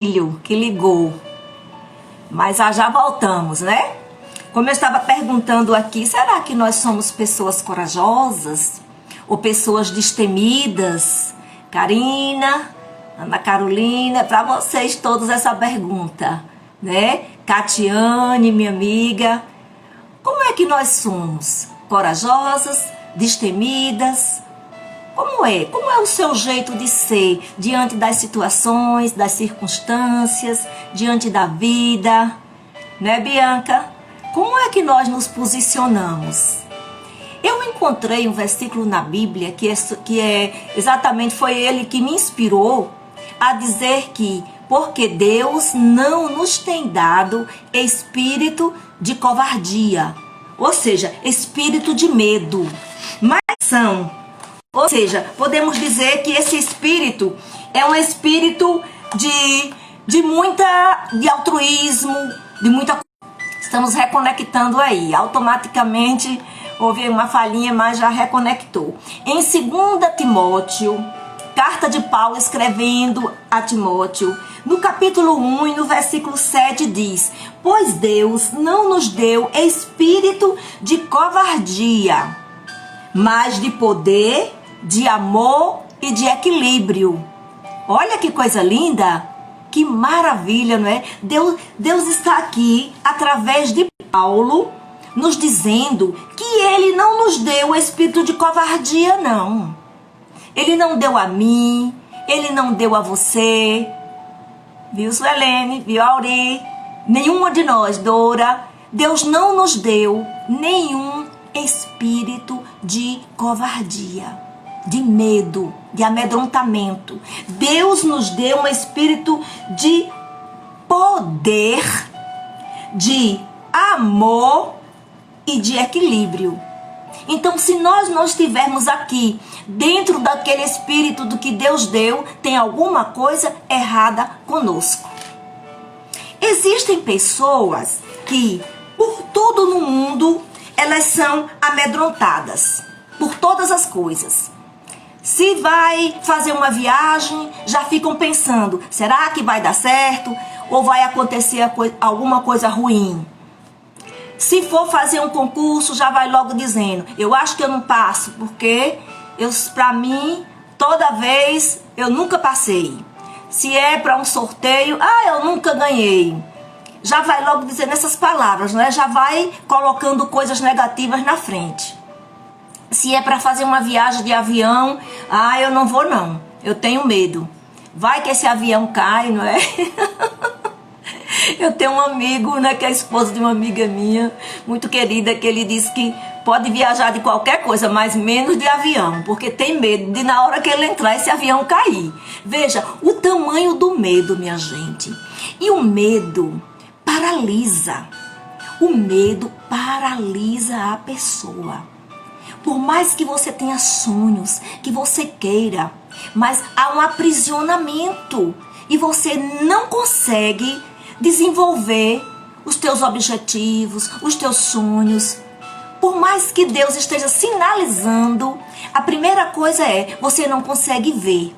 filho que ligou, mas já voltamos, né? Como eu estava perguntando aqui, será que nós somos pessoas corajosas ou pessoas destemidas? Karina, Ana Carolina, para vocês todos essa pergunta, né? Catiane, minha amiga, como é que nós somos? Corajosas, destemidas? Como é? Como é o seu jeito de ser diante das situações, das circunstâncias, diante da vida? Né, Bianca? Como é que nós nos posicionamos? Eu encontrei um versículo na Bíblia exatamente, foi ele que me inspirou a dizer que porque Deus não nos tem dado espírito de covardia, ou seja, espírito de medo, mas ou seja, podemos dizer que esse espírito é um espírito de altruísmo, de muita... Estamos reconectando aí, automaticamente houve uma falhinha, mas já reconectou. Em 2 Timóteo, carta de Paulo escrevendo a Timóteo, no capítulo 1 e no versículo 7 diz: pois Deus não nos deu espírito de covardia, mas de poder, de amor e de equilíbrio. Olha que coisa linda, que maravilha, não é? Deus está aqui, através de Paulo, nos dizendo que Ele não nos deu o espírito de covardia, não. Ele não deu a mim, Ele não deu a você, viu, Suelene, viu, Auri? Nenhuma de nós, Dora. Deus não nos deu nenhum espírito de covardia, de medo, de amedrontamento. Deus nos deu um espírito de poder, de amor e de equilíbrio. Então, se nós não estivermos aqui dentro daquele espírito do que Deus deu, tem alguma coisa errada conosco. Existem pessoas que, por tudo no mundo, elas são amedrontadas por todas as coisas. Se vai fazer uma viagem, já ficam pensando, será que vai dar certo? Ou vai acontecer alguma coisa ruim? Se for fazer um concurso, já vai logo dizendo, eu acho que eu não passo, porque para mim, toda vez, eu nunca passei. Se é para um sorteio, eu nunca ganhei. Já vai logo dizendo essas palavras, né? Já vai colocando coisas negativas na frente. Se é para fazer uma viagem de avião, eu não vou não, eu tenho medo. Vai que esse avião cai, não é? Eu tenho um amigo, né, que é esposo de uma amiga minha, muito querida, que ele disse que pode viajar de qualquer coisa, mas menos de avião, porque tem medo de na hora que ele entrar esse avião cair. Veja, o tamanho do medo, minha gente. E o medo paralisa. O medo paralisa a pessoa. Por mais que você tenha sonhos, que você queira, mas há um aprisionamento e você não consegue desenvolver os teus objetivos, os teus sonhos. Por mais que Deus esteja sinalizando, a primeira coisa é, você não consegue ver.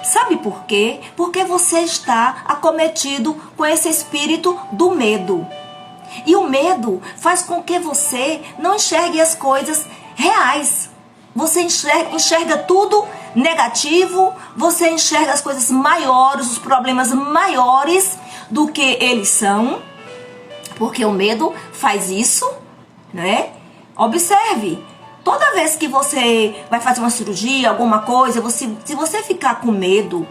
Sabe por quê? Porque você está acometido com esse espírito do medo. E o medo faz com que você não enxergue as coisas reais. Você enxerga tudo negativo, você enxerga as coisas maiores, os problemas maiores do que eles são, porque o medo faz isso, né? Observe, toda vez que você vai fazer uma cirurgia, alguma coisa, se você ficar com medo,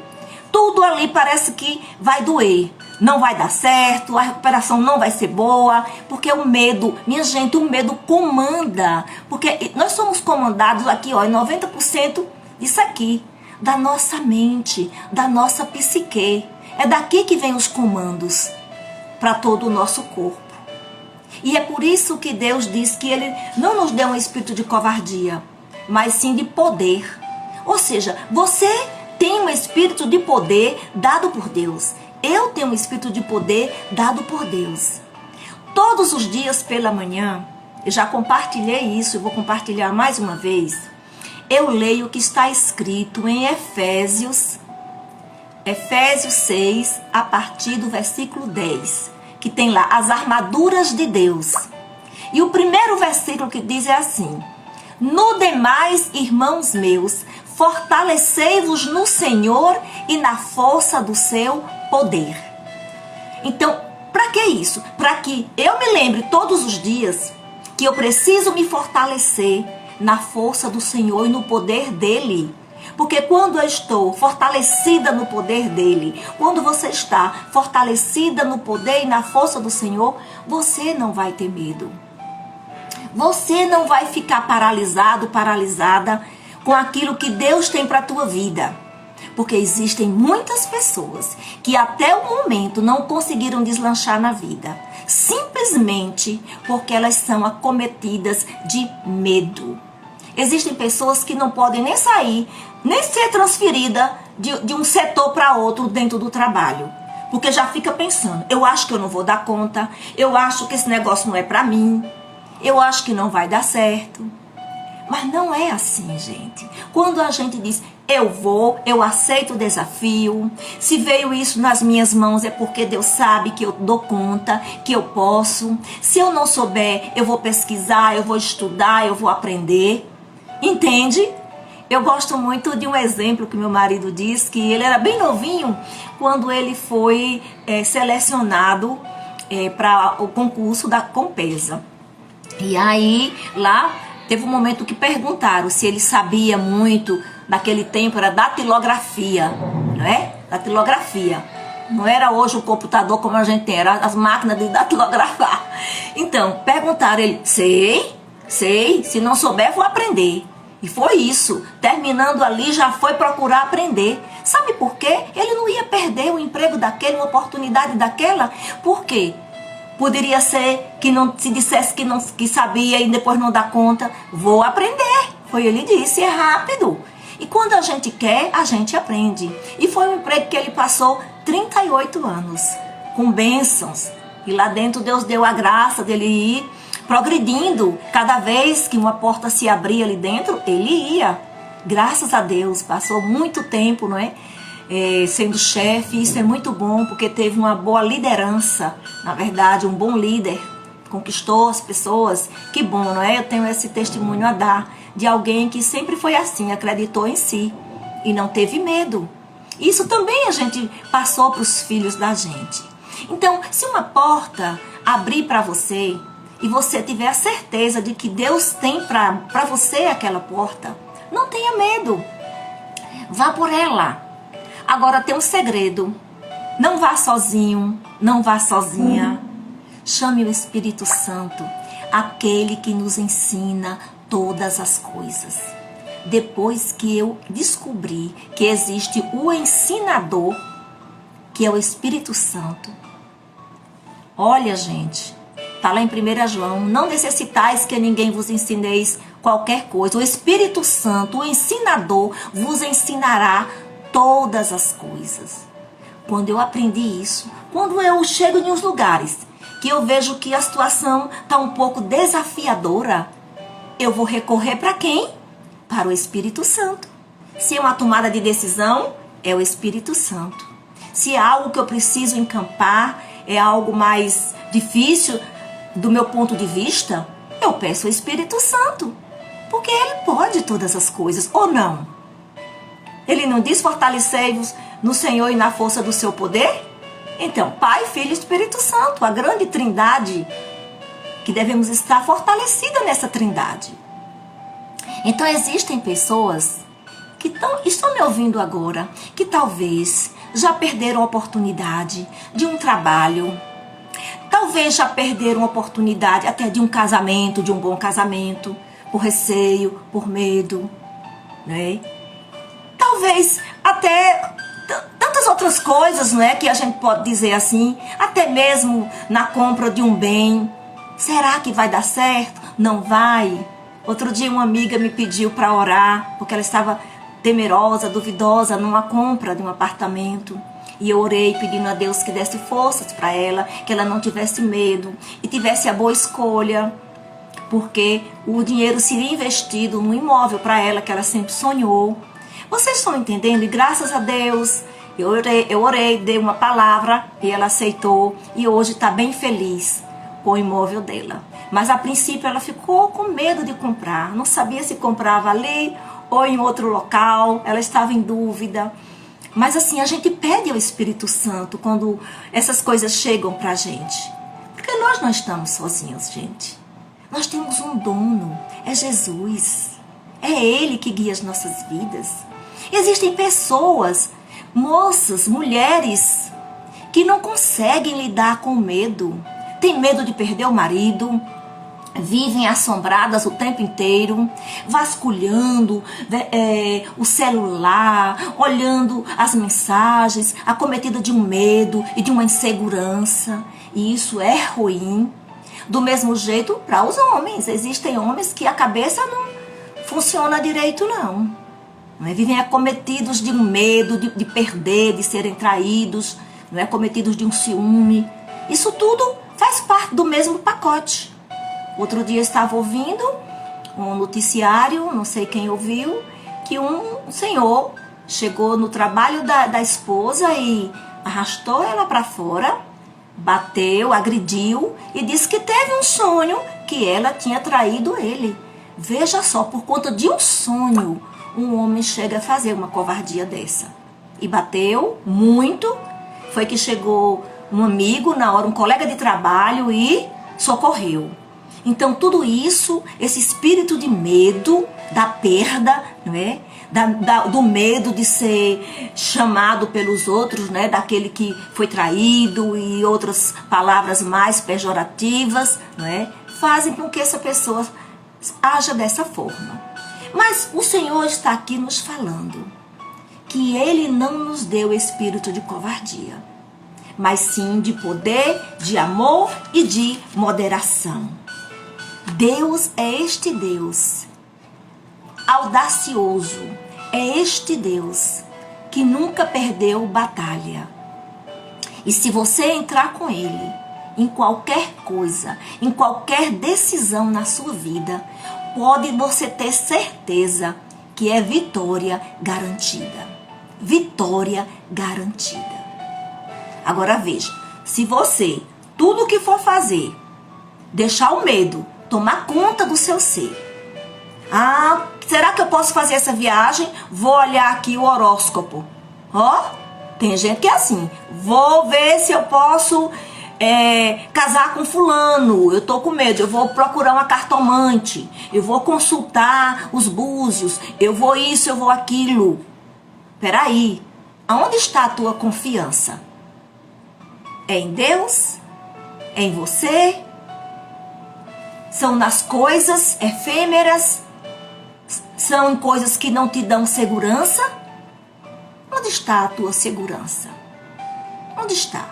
tudo ali parece que vai doer. Não vai dar certo, a recuperação não vai ser boa, porque o medo, minha gente, o medo comanda. Porque nós somos comandados aqui, ó, em 90% disso aqui, da nossa mente, da nossa psique. É daqui que vem os comandos para todo o nosso corpo. E é por isso que Deus diz que Ele não nos deu um espírito de covardia, mas sim de poder. Ou seja, você tem um espírito de poder dado por Deus. Eu tenho um espírito de poder dado por Deus. Todos os dias pela manhã, eu já compartilhei isso, eu vou compartilhar mais uma vez. Eu leio o que está escrito em Efésios Efésios 6, a partir do versículo 10, que tem lá as armaduras de Deus. E o primeiro versículo que diz é assim: no demais, irmãos meus, fortalecei-vos no Senhor e na força do seu poder. Então, para que isso? Para que eu me lembre todos os dias que eu preciso me fortalecer na força do Senhor e no poder dele. Porque quando eu estou fortalecida no poder dele, quando você está fortalecida no poder e na força do Senhor, você não vai ter medo. Você não vai ficar paralisado, paralisada com aquilo que Deus tem para a tua vida. Porque existem muitas pessoas que até o momento não conseguiram deslanchar na vida, simplesmente porque elas são acometidas de medo. Existem pessoas que não podem nem sair, nem ser transferida de um setor para outro dentro do trabalho. Porque já fica pensando, eu acho que eu não vou dar conta, eu acho que esse negócio não é para mim, eu acho que não vai dar certo. Mas não é assim, gente. Quando a gente diz, eu aceito o desafio, se veio isso nas minhas mãos é porque Deus sabe que eu dou conta, que eu posso. Se eu não souber, eu vou pesquisar, eu vou estudar, eu vou aprender. Entende? Eu gosto muito de um exemplo que meu marido diz, que ele era bem novinho quando ele foi selecionado para o concurso da Compesa. E aí, lá, teve um momento que perguntaram se ele sabia muito, naquele tempo era datilografia, não é? Datilografia. Não era hoje o computador como a gente tem, era as máquinas de datilografar. Então, perguntaram ele, sei, se não souber vou aprender. E foi isso, terminando ali já foi procurar aprender. Sabe por quê? Ele não ia perder o emprego daquele, uma oportunidade daquela. Por quê? Poderia ser que não se dissesse que sabia e depois não dá conta. Vou aprender. Foi ele disse, é rápido. E quando a gente quer, a gente aprende. E foi um emprego que ele passou 38 anos, com bênçãos. E lá dentro Deus deu a graça dele ir progredindo. Cada vez que uma porta se abria ali dentro, ele ia. Graças a Deus, passou muito tempo, não é? Sendo chefe, isso é muito bom, porque teve uma boa liderança, na verdade, um bom líder, conquistou as pessoas, que bom, não é? Eu tenho esse testemunho a dar, de alguém que sempre foi assim, acreditou em si, e não teve medo. Isso também a gente passou para os filhos da gente. Então, se uma porta abrir para você, e você tiver a certeza de que Deus tem para você aquela porta, não tenha medo, vá por ela. Agora tem um segredo, não vá sozinho, não vá sozinha, chame o Espírito Santo, aquele que nos ensina todas as coisas. Depois que eu descobri que existe o ensinador, que é o Espírito Santo, olha, gente, está lá em 1 João, não necessitais que ninguém vos ensineis qualquer coisa. O Espírito Santo, o ensinador, vos ensinará todas as coisas. Quando eu aprendi isso, quando eu chego em uns lugares que eu vejo que a situação está um pouco desafiadora, eu vou recorrer para quem? Para o Espírito Santo. Se é uma tomada de decisão, é o Espírito Santo. Se é algo que eu preciso encampar, é algo mais difícil do meu ponto de vista, eu peço ao Espírito Santo, porque Ele pode todas as coisas, ou não? Ele não diz fortalecei-vos no Senhor e na força do seu poder? Então, Pai, Filho e Espírito Santo, a grande trindade, que devemos estar fortalecidas nessa trindade. Então, existem pessoas que estão me ouvindo agora, que talvez já perderam a oportunidade de um trabalho, talvez já perderam a oportunidade até de um casamento, de um bom casamento, por receio, por medo, né? Talvez até tantas outras coisas, né, que a gente pode dizer assim, até mesmo na compra de um bem. Será que vai dar certo? Não vai? Outro dia uma amiga me pediu para orar, porque ela estava temerosa, duvidosa numa compra de um apartamento. E eu orei pedindo a Deus que desse forças para ela, que ela não tivesse medo e tivesse a boa escolha, porque o dinheiro seria investido no imóvel para ela, que ela sempre sonhou. Vocês estão entendendo? E graças a Deus Eu orei, dei uma palavra e ela aceitou. E hoje está bem feliz com o imóvel dela. Mas a princípio ela ficou com medo de comprar. Não sabia se comprava ali ou em outro local. Ela estava em dúvida. Mas assim, a gente pede ao Espírito Santo quando essas coisas chegam pra gente. Porque nós não estamos sozinhos, gente. Nós temos um dono, é Jesus. É Ele que guia as nossas vidas. Existem pessoas, moças, mulheres, que não conseguem lidar com medo. Tem medo de perder o marido, vivem assombradas o tempo inteiro, vasculhando o celular, olhando as mensagens, acometida de um medo e de uma insegurança. E isso é ruim. Do mesmo jeito para os homens. Existem homens que a cabeça não funciona direito, não. Vivem acometidos de um medo de perder, de serem traídos, não é? Acometidos de um ciúme. Isso tudo faz parte do mesmo pacote. Outro dia eu estava ouvindo um noticiário, não sei quem ouviu, que um senhor chegou no trabalho da esposa e arrastou ela para fora, bateu, agrediu e disse que teve um sonho que ela tinha traído ele. Veja só, por conta de um sonho, um homem chega a fazer uma covardia dessa. E bateu muito, foi que chegou um amigo na hora, um colega de trabalho e socorreu. Então tudo isso, esse espírito de medo, da perda, não é? Do medo de ser chamado pelos outros, né? Daquele que foi traído e outras palavras mais pejorativas, não é? Fazem com que essa pessoa haja dessa forma. Mas o Senhor está aqui nos falando que Ele não nos deu espírito de covardia, mas sim de poder, de amor e de moderação. Deus é este Deus audacioso, é este Deus que nunca perdeu batalha. E se você entrar com Ele em qualquer coisa, em qualquer decisão na sua vida, pode você ter certeza que é vitória garantida. Vitória garantida. Agora veja, se você, tudo que for fazer, deixar o medo tomar conta do seu ser. Ah, será que eu posso fazer essa viagem? Vou olhar aqui o horóscopo. Ó, tem gente que é assim. Vou ver se eu posso casar com fulano. Eu tô com medo. Eu vou procurar uma cartomante. Eu vou consultar os búzios. Eu vou isso, eu vou aquilo. Peraí. Aonde está a tua confiança? É em Deus? É em você? São nas coisas efêmeras? São em coisas que não te dão segurança? Onde está a tua segurança? Onde está?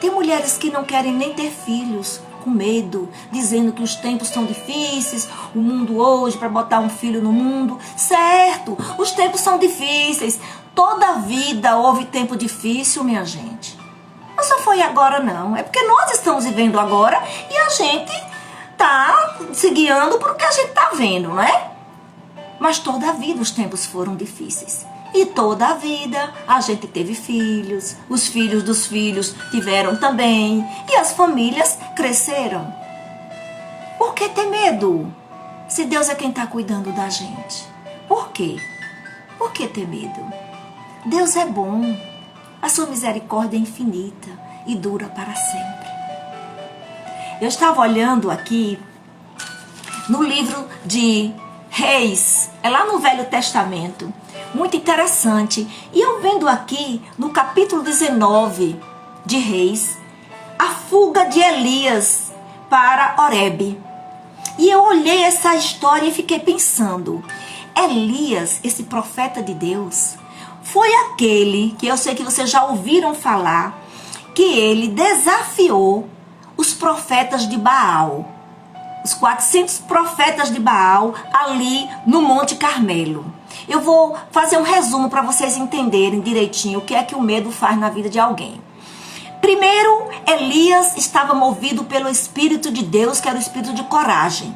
Tem mulheres que não querem nem ter filhos, com medo, dizendo que os tempos são difíceis, o mundo hoje, para botar um filho no mundo. Certo, os tempos são difíceis. Toda a vida houve tempo difícil, minha gente. Não só foi agora, não. É porque nós estamos vivendo agora e a gente tá se guiando por o que a gente tá vendo, não é? Mas toda a vida os tempos foram difíceis. E toda a vida a gente teve filhos, os filhos dos filhos tiveram também, e as famílias cresceram. Por que ter medo? Se Deus é quem está cuidando da gente. Por quê? Por que ter medo? Deus é bom, a sua misericórdia é infinita e dura para sempre. Eu estava olhando aqui no livro de Reis, é lá no Velho Testamento, muito interessante. E eu vendo aqui no capítulo 19 de Reis, a fuga de Elias para Horebe. E eu olhei essa história e fiquei pensando, Elias, esse profeta de Deus, foi aquele que eu sei que vocês já ouviram falar, que ele desafiou os profetas de Baal, os 400 profetas de Baal ali no Monte Carmelo. Eu vou fazer um resumo para vocês entenderem direitinho o que é que o medo faz na vida de alguém. Primeiro, Elias estava movido pelo Espírito de Deus, que era o Espírito de coragem.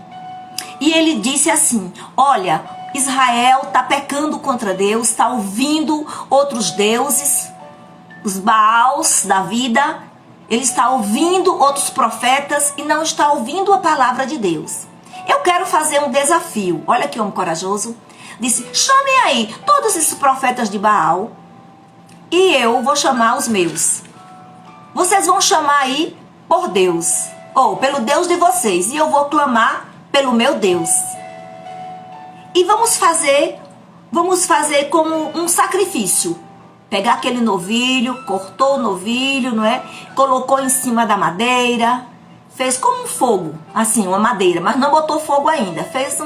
E ele disse assim, olha, Israel está pecando contra Deus, está ouvindo outros deuses, os Baals da vida. Ele está ouvindo outros profetas e não está ouvindo a palavra de Deus. Eu quero fazer um desafio. Olha que homem corajoso. Disse, chamem aí todos esses profetas de Baal e eu vou chamar os meus. Vocês vão chamar aí por Deus, ou pelo Deus de vocês, e eu vou clamar pelo meu Deus. E vamos fazer como um sacrifício. Pegar aquele novilho, cortou o novilho, não é? Colocou em cima da madeira, fez como um fogo, assim, uma madeira, mas não botou fogo ainda. Fez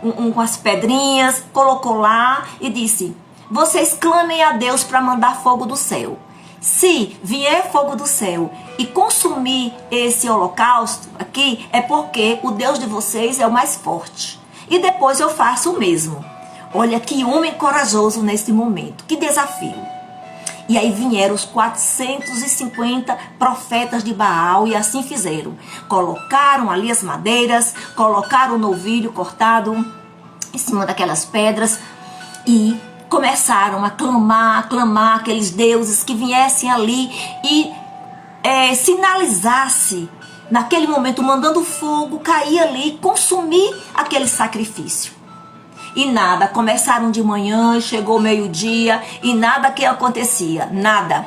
umas pedrinhas, colocou lá e disse, vocês clamem a Deus para mandar fogo do céu. Se vier fogo do céu e consumir esse holocausto aqui, é porque o Deus de vocês é o mais forte. E depois eu faço o mesmo. Olha que homem corajoso nesse momento, que desafio. E aí vieram os 450 profetas de Baal e assim fizeram. Colocaram ali as madeiras, colocaram o novilho cortado em cima daquelas pedras e começaram a clamar aqueles deuses que viessem ali e sinalizasse, naquele momento, mandando fogo cair ali e consumir aquele sacrifício. E nada, começaram de manhã e chegou meio-dia e nada que acontecia, nada.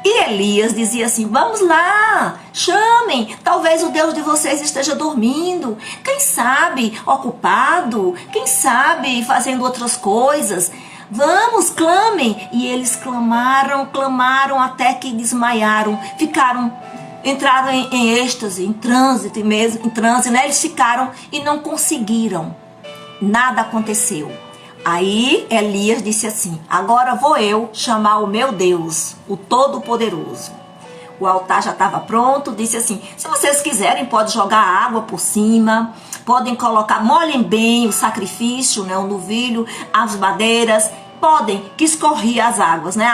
E Elias dizia assim, vamos lá, chamem, talvez o Deus de vocês esteja dormindo, quem sabe ocupado, quem sabe fazendo outras coisas. Vamos, clamem. E eles clamaram até que desmaiaram, entraram em êxtase, em transe, né? Eles ficaram e não conseguiram. Nada aconteceu. Aí Elias disse assim, agora vou eu chamar o meu Deus, o Todo-Poderoso. O altar já estava pronto, disse assim, se vocês quiserem pode jogar água por cima, podem colocar, molhem bem o sacrifício, né, o novilho, as madeiras, podem, que escorria as águas, né?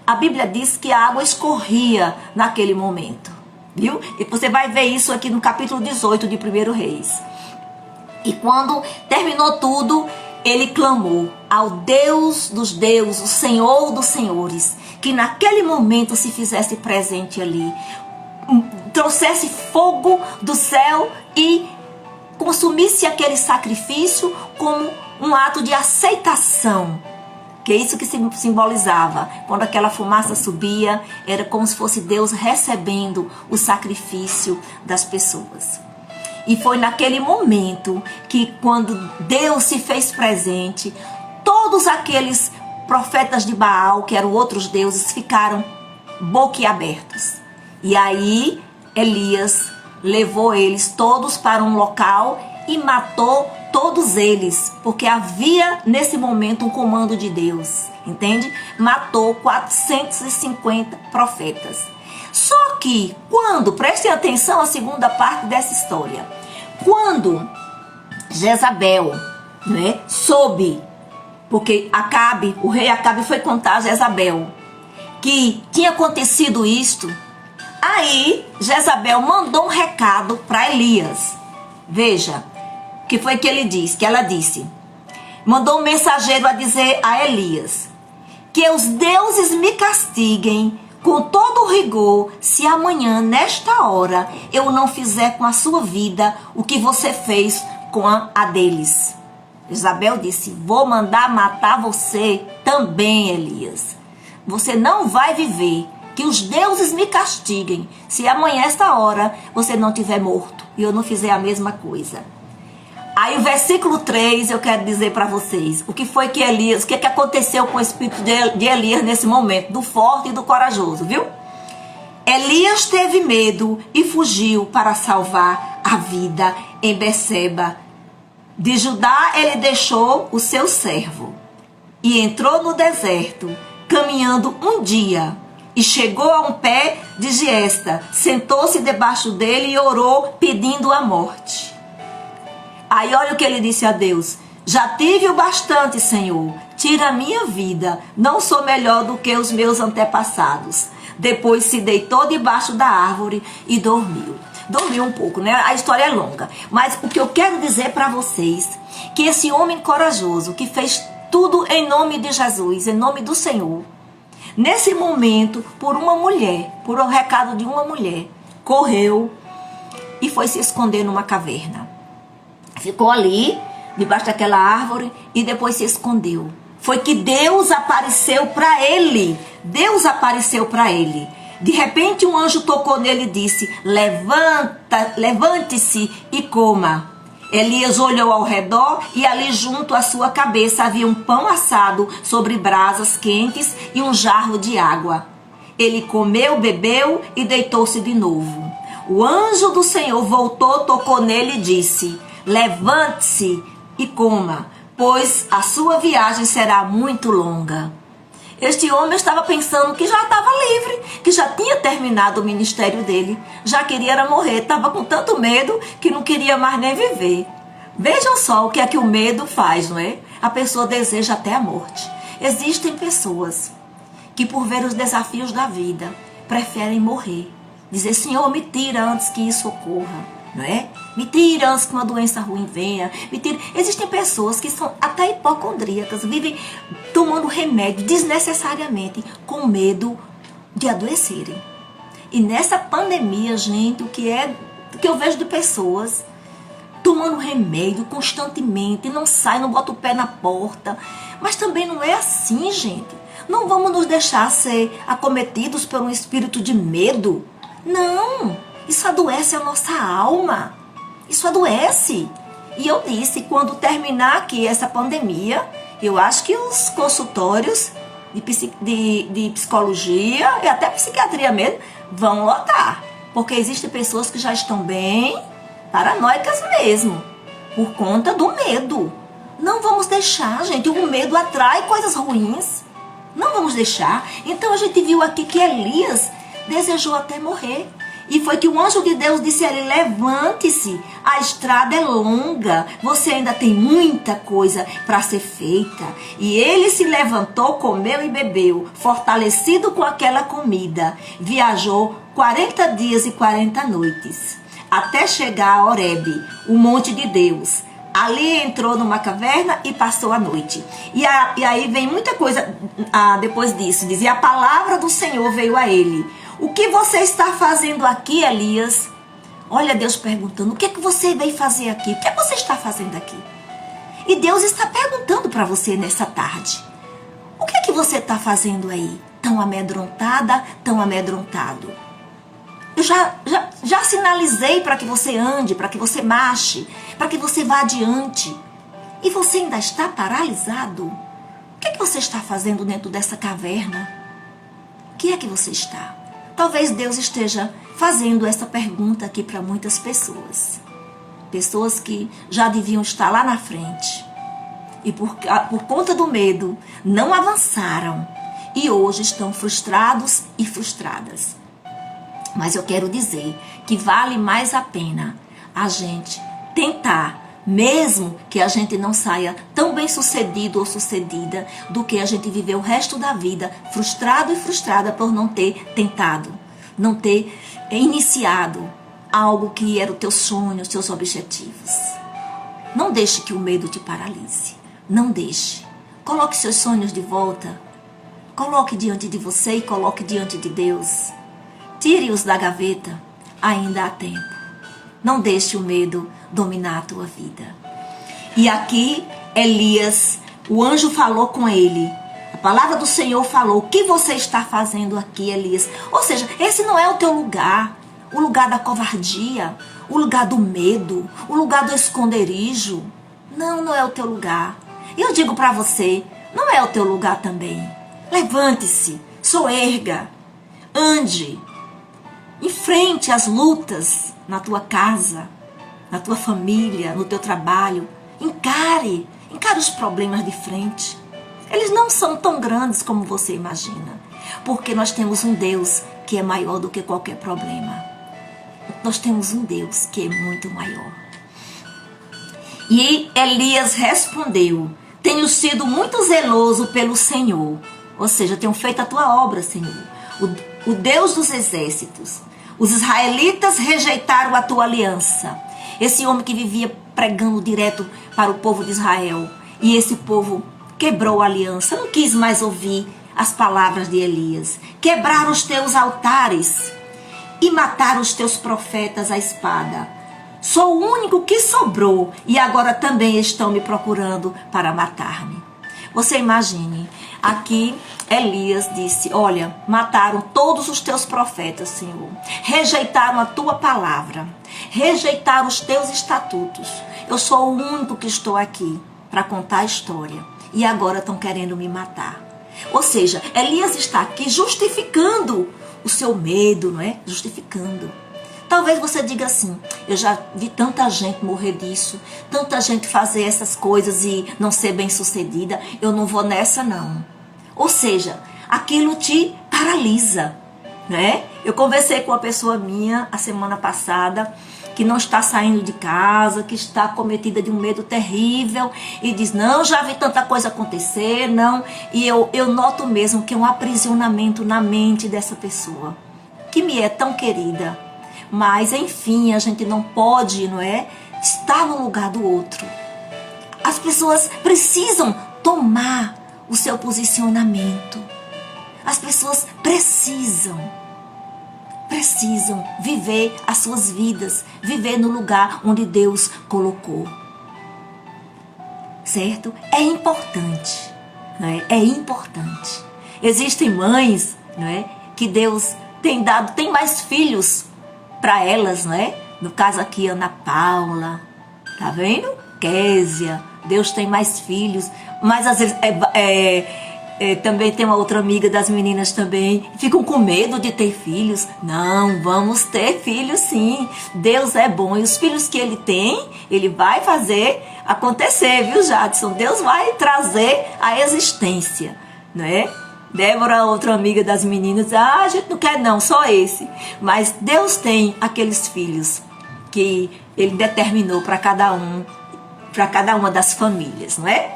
A Bíblia diz que a água escorria naquele momento, viu? E você vai ver isso aqui no capítulo 18 de 1 Reis. E quando terminou tudo, ele clamou ao Deus dos deuses, o Senhor dos senhores, que naquele momento se fizesse presente ali, trouxesse fogo do céu e consumisse aquele sacrifício como um ato de aceitação. Que é isso que simbolizava. Quando aquela fumaça subia, era como se fosse Deus recebendo o sacrifício das pessoas. E foi naquele momento que, quando Deus se fez presente, todos aqueles profetas de Baal, que eram outros deuses, ficaram boquiabertos. E aí Elias levou eles todos para um local e matou todos eles, porque havia nesse momento um comando de Deus, entende? Matou 450 profetas. Só que quando, prestem atenção à segunda parte dessa história, quando Jezabel, né, soube, porque Acabe, o rei Acabe foi contar a Jezabel que tinha acontecido isto, aí Jezabel mandou um recado para Elias. Veja, que foi que ela disse, mandou um mensageiro a dizer a Elias, que os deuses me castiguem com todo o rigor, se amanhã, nesta hora, eu não fizer com a sua vida o que você fez com a deles. Jezabel disse, vou mandar matar você também, Elias. Você não vai viver, que os deuses me castiguem, se amanhã, esta hora, você não tiver morto e eu não fizer a mesma coisa. Aí o versículo 3, eu quero dizer para vocês, o que foi que Elias, o que aconteceu com o espírito de Elias nesse momento, do forte e do corajoso, viu? Elias teve medo e fugiu para salvar a vida em Beceba. De Judá ele deixou o seu servo e entrou no deserto, caminhando um dia, e chegou a um pé de giesta, sentou-se debaixo dele e orou pedindo a morte. Aí olha o que ele disse a Deus, já tive o bastante, Senhor, tira a minha vida, não sou melhor do que os meus antepassados. Depois se deitou debaixo da árvore e dormiu. dormiu um pouco, né? A história é longa. Mas o que eu quero dizer para vocês, que esse homem corajoso, que fez tudo em nome de Jesus, em nome do Senhor, nesse momento, por uma mulher, por um recado de uma mulher, correu e foi se esconder numa caverna. Ficou ali, debaixo daquela árvore, e depois se escondeu. Foi que Deus apareceu para ele. Deus apareceu para ele. De repente um anjo tocou nele e disse: levante-se e coma. Elias olhou ao redor e ali junto à sua cabeça havia um pão assado sobre brasas quentes e um jarro de água. Ele comeu, bebeu e deitou-se de novo. O anjo do Senhor voltou, tocou nele e disse: levante-se e coma, pois a sua viagem será muito longa. Este homem estava pensando que já estava livre, que já tinha terminado o ministério dele, já queria era morrer, estava com tanto medo que não queria mais nem viver. Vejam só o que é que o medo faz, não é? A pessoa deseja até a morte. Existem pessoas que, por ver os desafios da vida, preferem morrer. Dizer: Senhor, me tira antes que isso ocorra. Não é? Me tira antes que uma doença ruim venha. Me tira. Existem pessoas que são até hipocondríacas, vivem tomando remédio desnecessariamente com medo de adoecerem. E nessa pandemia, gente, o que eu vejo de pessoas tomando remédio constantemente, não sai, não bota o pé na porta. Mas também não é assim, gente. Não vamos nos deixar ser acometidos por um espírito de medo. Não. Isso adoece a nossa alma. Isso adoece. E eu disse, quando terminar aqui essa pandemia, eu acho que os consultórios de psicologia e até psiquiatria mesmo vão lotar. Porque existem pessoas que já estão bem paranoicas mesmo, por conta do medo. Não vamos deixar, gente. O medo atrai coisas ruins. Não vamos deixar. Então a gente viu aqui que Elias desejou até morrer. E foi que o anjo de Deus disse a ele: levante-se, a estrada é longa, você ainda tem muita coisa para ser feita. E ele se levantou, comeu e bebeu, fortalecido com aquela comida. Viajou 40 dias e 40 noites, até chegar a Horebe, o monte de Deus. Ali entrou numa caverna e passou a noite. E aí vem muita coisa depois disso. Dizia: a palavra do Senhor veio a ele: o que você está fazendo aqui, Elias? Olha Deus perguntando: o que é que você veio fazer aqui? O que é que você está fazendo aqui? E Deus está perguntando para você nessa tarde: o que é que você está fazendo aí? Tão amedrontada, tão amedrontado? Eu já sinalizei para que você ande, para que você marche, para que você vá adiante. E você ainda está paralisado? O que é que você está fazendo dentro dessa caverna? O que é que você está? Talvez Deus esteja fazendo essa pergunta aqui para muitas pessoas. Pessoas que já deviam estar lá na frente. E por conta do medo, não avançaram. E hoje estão frustrados e frustradas. Mas eu quero dizer que vale mais a pena a gente tentar, mesmo que a gente não saia tão bem sucedido ou sucedida, do que a gente viver o resto da vida frustrado e frustrada por não ter tentado, não ter iniciado algo que era o teu sonho, os teus objetivos. Não deixe que o medo te paralise. Não deixe. Coloque seus sonhos de volta. Coloque diante de você e coloque diante de Deus. Tire-os da gaveta, ainda há tempo. Não deixe o medo dominar a tua vida. E aqui, Elias, o anjo falou com ele. A palavra do Senhor falou: o que você está fazendo aqui, Elias? Ou seja, esse não é o teu lugar. O lugar da covardia, o lugar do medo, o lugar do esconderijo. Não é o teu lugar. E eu digo para você, não é o teu lugar também. Levante-se, soerga, ande. Enfrente as lutas na tua casa, na tua família, no teu trabalho. Encare os problemas de frente. Eles não são tão grandes como você imagina, porque nós temos um Deus que é maior do que qualquer problema. Nós temos um Deus que é muito maior. E Elias respondeu: tenho sido muito zeloso pelo Senhor. Ou seja, tenho feito a tua obra, Senhor. o Deus dos exércitos. Os israelitas rejeitaram a tua aliança. Esse homem que vivia pregando direto para o povo de Israel. E esse povo quebrou a aliança, não quis mais ouvir as palavras de Elias. Quebraram os teus altares e mataram os teus profetas à espada. Sou o único que sobrou e agora também estão me procurando para matar-me. Você imagine, aqui Elias disse, olha, mataram todos os teus profetas, Senhor. Rejeitaram a tua palavra, rejeitaram os teus estatutos. Eu sou o único que estou aqui para contar a história e agora estão querendo me matar. Ou seja, Elias está aqui justificando o seu medo, não é? Justificando. Talvez você diga assim, eu já vi tanta gente morrer disso, tanta gente fazer essas coisas e não ser bem sucedida, eu não vou nessa não. Ou seja, aquilo te paralisa, né? Eu conversei com uma pessoa minha a semana passada, que não está saindo de casa, que está acometida de um medo terrível e diz, não, já vi tanta coisa acontecer, não. E eu noto mesmo que é um aprisionamento na mente dessa pessoa, que me é tão querida. Mas, enfim, a gente não pode, não é, estar no lugar do outro. As pessoas precisam tomar o seu posicionamento. As pessoas precisam viver as suas vidas, viver no lugar onde Deus colocou. Certo? É importante, não é? É importante. Existem mães, não é, que Deus tem mais filhos para elas, não é? No caso aqui, Ana Paula, tá vendo? Késia, Deus tem mais filhos, mas às vezes também tem uma outra amiga das meninas também, ficam com medo de ter filhos. Não, vamos ter filhos sim, Deus é bom e os filhos que Ele tem, Ele vai fazer acontecer, viu, Jadson? Deus vai trazer a existência, não é? Débora, outra amiga das meninas, a gente não quer não, só esse. Mas Deus tem aqueles filhos que Ele determinou para cada uma das famílias, não é?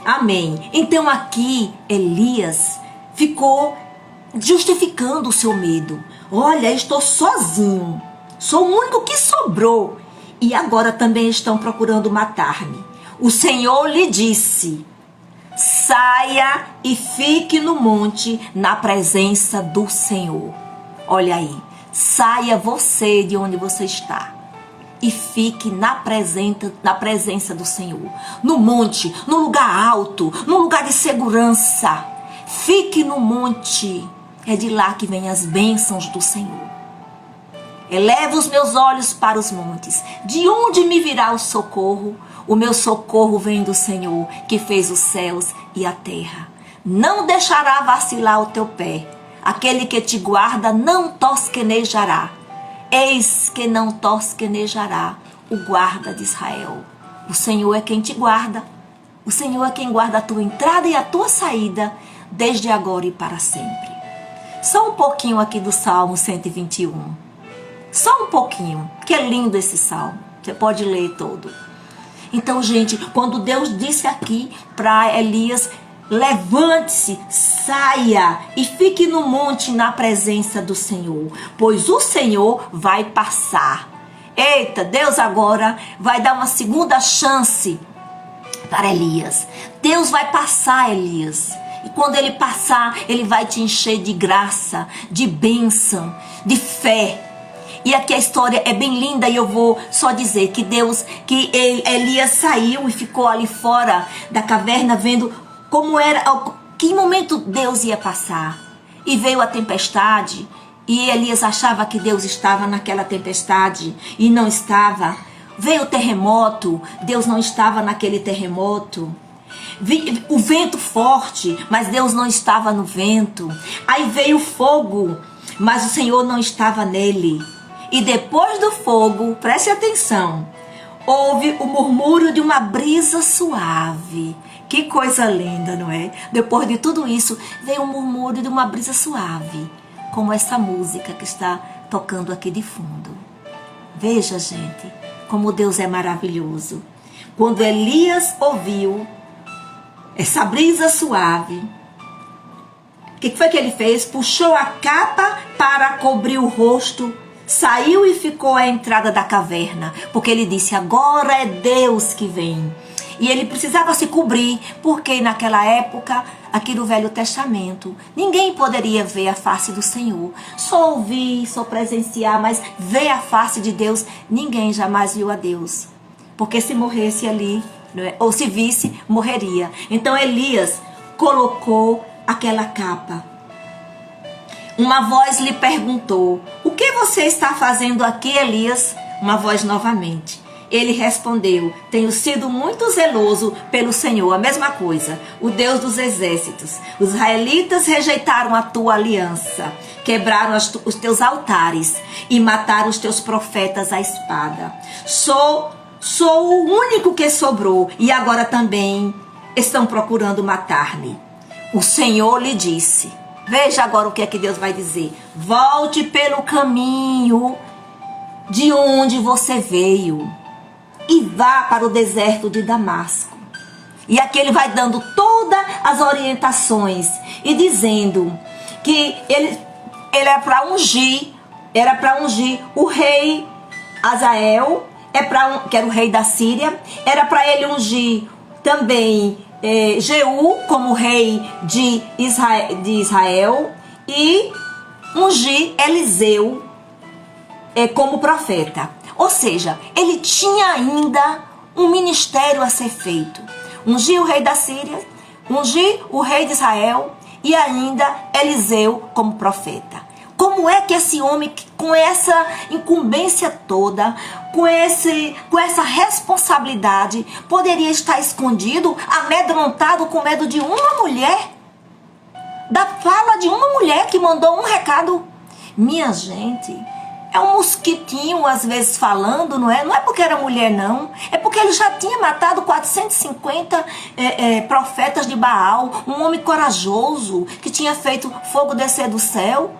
Amém. Então aqui Elias ficou justificando o seu medo. Olha, estou sozinho, sou o único que sobrou e agora também estão procurando matar-me. O Senhor lhe disse, saia e fique no monte na presença do Senhor. Olha aí, saia você de onde você está e fique na presença do Senhor. No monte, no lugar alto, no lugar de segurança. Fique no monte, é de lá que vêm as bênçãos do Senhor. Eleva os meus olhos para os montes, de onde me virá o socorro? O meu socorro vem do Senhor, que fez os céus e a terra. Não deixará vacilar o teu pé. Aquele que te guarda não tosquenejará. Eis que não tosquenejará o guarda de Israel. O Senhor é quem te guarda. O Senhor é quem guarda a tua entrada e a tua saída, desde agora e para sempre. Só um pouquinho aqui do Salmo 121. Só um pouquinho, que é lindo esse salmo. Você pode ler todo. Então, gente, quando Deus disse aqui para Elias, levante-se, saia e fique no monte na presença do Senhor, pois o Senhor vai passar. Eita, Deus agora vai dar uma segunda chance para Elias. Deus vai passar, Elias. E quando Ele passar, Ele vai te encher de graça, de bênção, de fé. E aqui a história é bem linda e eu vou só dizer que Elias saiu e ficou ali fora da caverna vendo como era, que momento Deus ia passar. E veio a tempestade e Elias achava que Deus estava naquela tempestade e não estava. Veio o terremoto, Deus não estava naquele terremoto. O vento forte, mas Deus não estava no vento. Aí veio o fogo, mas o Senhor não estava nele. E depois do fogo, preste atenção, houve o murmúrio de uma brisa suave. Que coisa linda, não é? Depois de tudo isso, veio o murmúrio de uma brisa suave, como essa música que está tocando aqui de fundo. Veja, gente, como Deus é maravilhoso. Quando Elias ouviu essa brisa suave, que foi que ele fez? Puxou a capa para cobrir o rosto, saiu e ficou à entrada da caverna, porque ele disse, agora é Deus que vem. E ele precisava se cobrir, porque naquela época, aqui no Velho Testamento, ninguém poderia ver a face do Senhor. Só ouvir, só presenciar, mas ver a face de Deus, ninguém jamais viu a Deus. Porque se morresse ali, ou se visse, morreria. Então Elias colocou aquela capa. Uma voz lhe perguntou, o que você está fazendo aqui, Elias? Uma voz novamente. Ele respondeu, tenho sido muito zeloso pelo Senhor, a mesma coisa, o Deus dos exércitos. Os israelitas rejeitaram a tua aliança, quebraram os teus altares e mataram os teus profetas à espada. Sou o único que sobrou e agora também estão procurando matar-me. O Senhor lhe disse, veja agora o que é que Deus vai dizer. Volte pelo caminho de onde você veio e vá para o deserto de Damasco. E aqui ele vai dando todas as orientações e dizendo que ele era para ungir o rei Azael, que era o rei da Síria, era para ele ungir também Jeú como rei de Israel e ungir Eliseu como profeta. Ou seja, ele tinha ainda um ministério a ser feito. Ungir o rei da Síria, ungir o rei de Israel e ainda Eliseu como profeta. Como é que esse homem, com essa incumbência toda, com essa responsabilidade, poderia estar escondido, amedrontado, com medo de uma mulher? Da fala de uma mulher que mandou um recado. Minha gente, é um mosquitinho às vezes falando, não é? Não é porque era mulher, não. É porque ele já tinha matado 450 profetas de Baal. Um homem corajoso que tinha feito fogo descer do céu,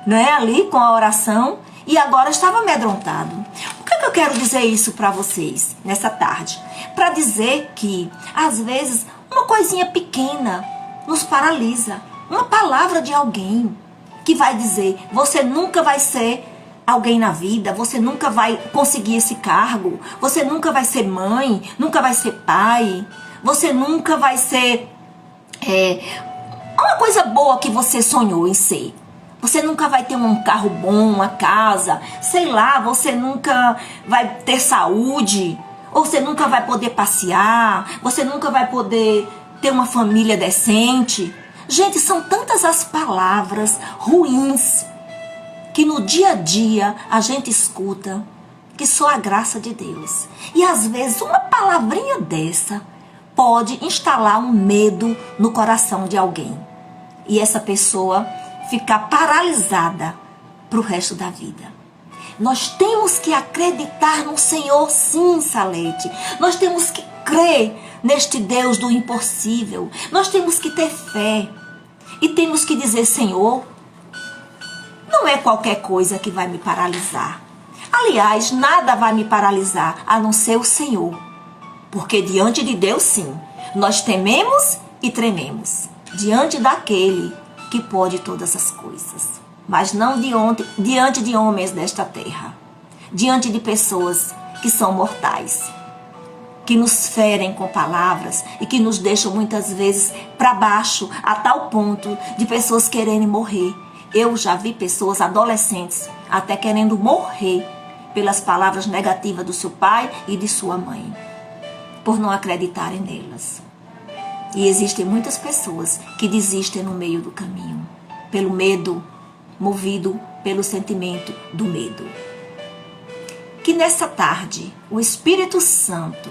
não é? Ali com a oração. E agora estava amedrontado. Por que eu quero dizer isso para vocês nessa tarde? Para dizer que, às vezes, uma coisinha pequena nos paralisa. Uma palavra de alguém que vai dizer, você nunca vai ser alguém na vida, você nunca vai conseguir esse cargo, você nunca vai ser mãe, nunca vai ser pai, você nunca vai ser uma coisa boa que você sonhou em ser. Você nunca vai ter um carro bom, uma casa, sei lá, você nunca vai ter saúde, ou você nunca vai poder passear, você nunca vai poder ter uma família decente. Gente, são tantas as palavras ruins que no dia a dia a gente escuta, que só a graça de Deus. E às vezes uma palavrinha dessa pode instalar um medo no coração de alguém. E essa pessoa ficar paralisada para o resto da vida. Nós temos que acreditar no Senhor, sim, Salete. Nós temos que crer neste Deus do impossível. Nós temos que ter fé. E temos que dizer, Senhor, não é qualquer coisa que vai me paralisar. Aliás, nada vai me paralisar, a não ser o Senhor. Porque diante de Deus, sim, nós tememos e trememos. Diante daquele que pode todas as coisas. Mas não diante de homens desta terra. Diante de pessoas que são mortais. Que nos ferem com palavras e que nos deixam muitas vezes para baixo, a tal ponto de pessoas quererem morrer. Eu já vi pessoas, adolescentes, até querendo morrer pelas palavras negativas do seu pai e de sua mãe, por não acreditarem nelas. E existem muitas pessoas que desistem no meio do caminho, pelo medo, movido pelo sentimento do medo. Que nessa tarde, o Espírito Santo,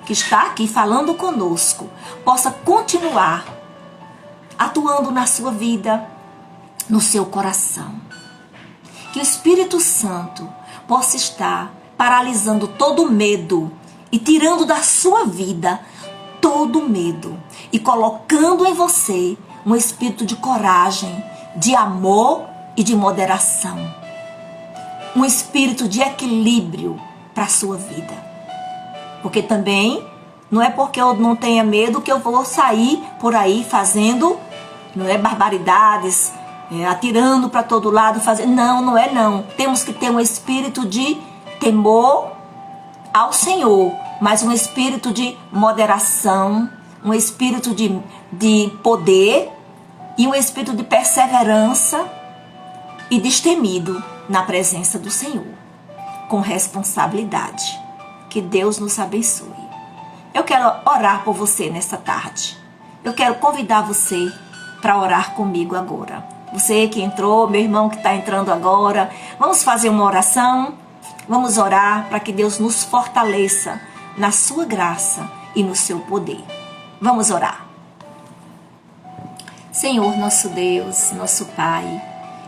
que está aqui falando conosco, possa continuar atuando na sua vida, no seu coração. Que o Espírito Santo possa estar paralisando todo medo e tirando da sua vida todo medo e colocando em você um espírito de coragem, de amor e de moderação. Um espírito de equilíbrio para a sua vida. Porque também não é porque eu não tenha medo que eu vou sair por aí fazendo não é barbaridades, atirando para todo lado, fazendo. Não é não. Temos que ter um espírito de temor ao Senhor, mas um espírito de moderação, um espírito de poder e um espírito de perseverança e destemido na presença do Senhor, com responsabilidade. Que Deus nos abençoe. Eu quero orar por você nesta tarde. Eu quero convidar você para orar comigo agora. Você que entrou, meu irmão que está entrando agora, vamos fazer uma oração? Vamos orar para que Deus nos fortaleça na sua graça e no seu poder. Vamos orar. Senhor, nosso Deus, nosso Pai,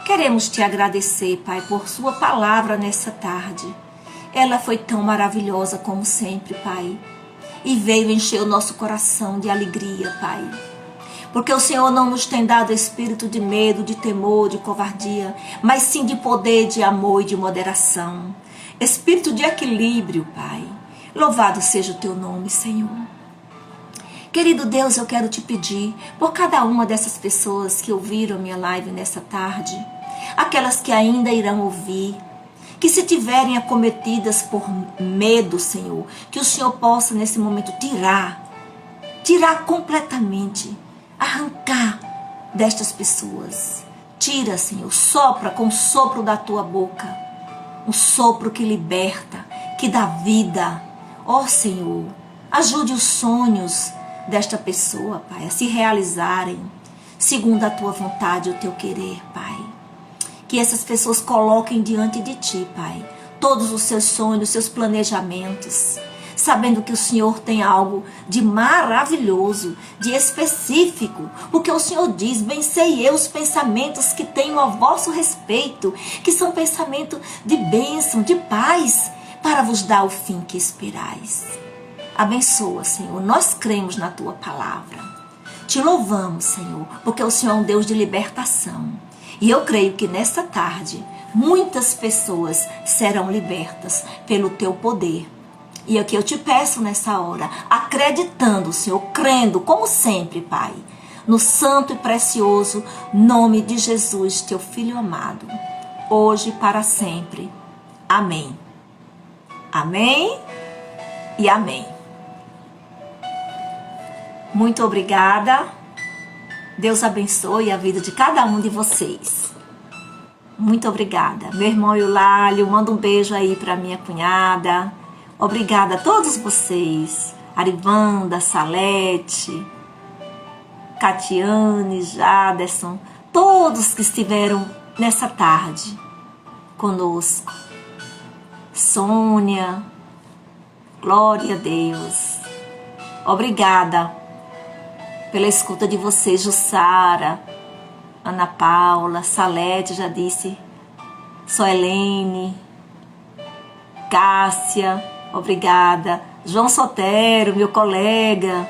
queremos te agradecer, Pai, por sua palavra nessa tarde. Ela foi tão maravilhosa como sempre, Pai, e veio encher o nosso coração de alegria, Pai. Porque o Senhor não nos tem dado espírito de medo, de temor, de covardia, mas sim de poder, de amor e de moderação. Espírito de equilíbrio, Pai. Louvado seja o teu nome, Senhor. Querido Deus, eu quero te pedir por cada uma dessas pessoas que ouviram minha live nessa tarde, aquelas que ainda irão ouvir, que se tiverem acometidas por medo, Senhor, que o Senhor possa nesse momento tirar completamente, arrancar destas pessoas. Tira, Senhor, sopra com o sopro da tua boca, um sopro que liberta, que dá vida. Ó Senhor, ajude os sonhos desta pessoa, Pai, a se realizarem segundo a tua vontade e o teu querer, Pai. Que essas pessoas coloquem diante de ti, Pai, todos os seus sonhos, seus planejamentos, sabendo que o Senhor tem algo de maravilhoso, de específico, porque o Senhor diz: bem sei eu os pensamentos que tenho a vosso respeito, que são pensamentos de bênção, de paz, para vos dar o fim que esperais. Abençoa, Senhor, nós cremos na tua palavra. Te louvamos, Senhor, porque o Senhor é um Deus de libertação. E eu creio que nesta tarde, muitas pessoas serão libertas pelo teu poder. E é o que eu te peço nessa hora, acreditando, Senhor, crendo, como sempre, Pai, no santo e precioso nome de Jesus, teu Filho amado, hoje e para sempre. Amém. Amém e amém. Muito obrigada. Deus abençoe a vida de cada um de vocês. Muito obrigada. Meu irmão Eulálio, manda um beijo aí para minha cunhada. Obrigada a todos vocês. Arivanda, Salete, Catiane, Jaderson, todos que estiveram nessa tarde conosco. Sônia, glória a Deus. Obrigada pela escuta de vocês, Jussara, Ana Paula, Salete, já disse, Soelene, Cássia, obrigada. João Sotero, meu colega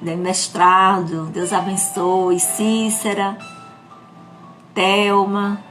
de mestrado, Deus abençoe. Cícera, Thelma,